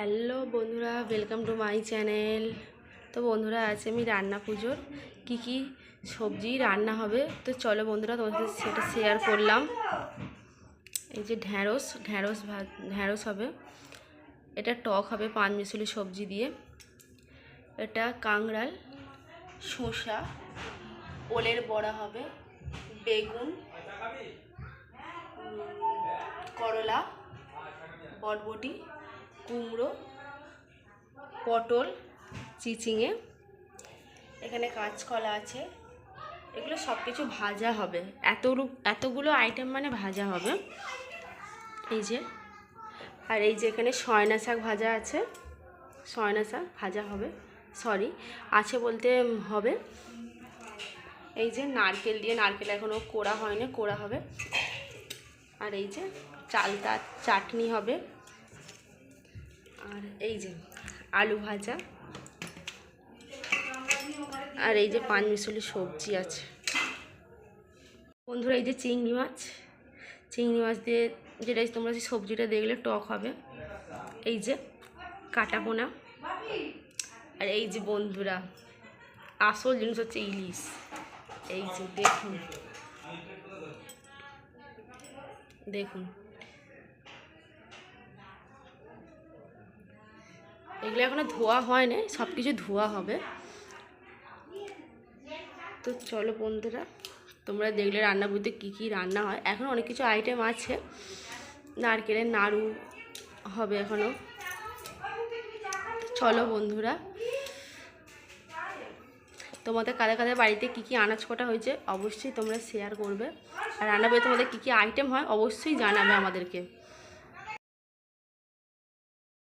Hello বন্ধুরা, welcome to my channel. তো বন্ধুরা, আজ আমি রান্না পুজোর কি সবজি রান্না হবে তো চলো বন্ধুরা তোমাদের সাথে সেটা শেয়ার করলাম। এই যে ঢ্যাঁড়স হবে, এটা টক হবে পাঁচমিশালি সবজি দিয়ে, এটা কাঁকড়াল, শসা, ওলের বড়া হবে, বেগুন, করলা, বরবটি, কুমড়ো, পটল, চিচিঙে, এখানে কাঁচকলা আছে। এগুলো সব কিছু ভাজা হবে, এতগুলো আইটেম মানে ভাজা হবে। এই যে, আর এই যে এখানে সয়না শাক ভাজা আছে, সয়না শাক ভাজা হবে, আছে বলতে হবে। এই যে নারকেল দিয়ে, নারকেল এখনও কোড়া হয়নি, কোড়া হবে। আর এই যে চালতা চাটনি হবে, আর এই যে আলু ভাজা, আর এই যে পাঁচমিশালি সবজি আছে। বন্ধুরা, এই যে চিংড়ি মাছ দিয়ে যেটা তোমরা যে সবজিটা দেখলে টক হবে। এই যে কাটা পোনা, আর এই যে বন্ধুরা আসল জিনিস হচ্ছে ইলিশ। এই যে দেখুন দেখুন, এগুলো এখনো ধোয়া হয় না, সব কিছু ধোয়া হবে। তো চলো বন্ধুরা, তোমরা দেখলে রান্না বুঝতে কী রান্না হয়। এখন অনেক কিছু আইটেম আছে, নারকেলের নাড়ু হবে এখনও। চলো বন্ধুরা, তোমাদের কাদের বাড়িতে কী আনাজ কটা হয়েছে অবশ্যই তোমরা শেয়ার করবে, আর রান্না বইয়ে তোমাদের কী আইটেম হয় অবশ্যই জানাবে আমাদেরকে।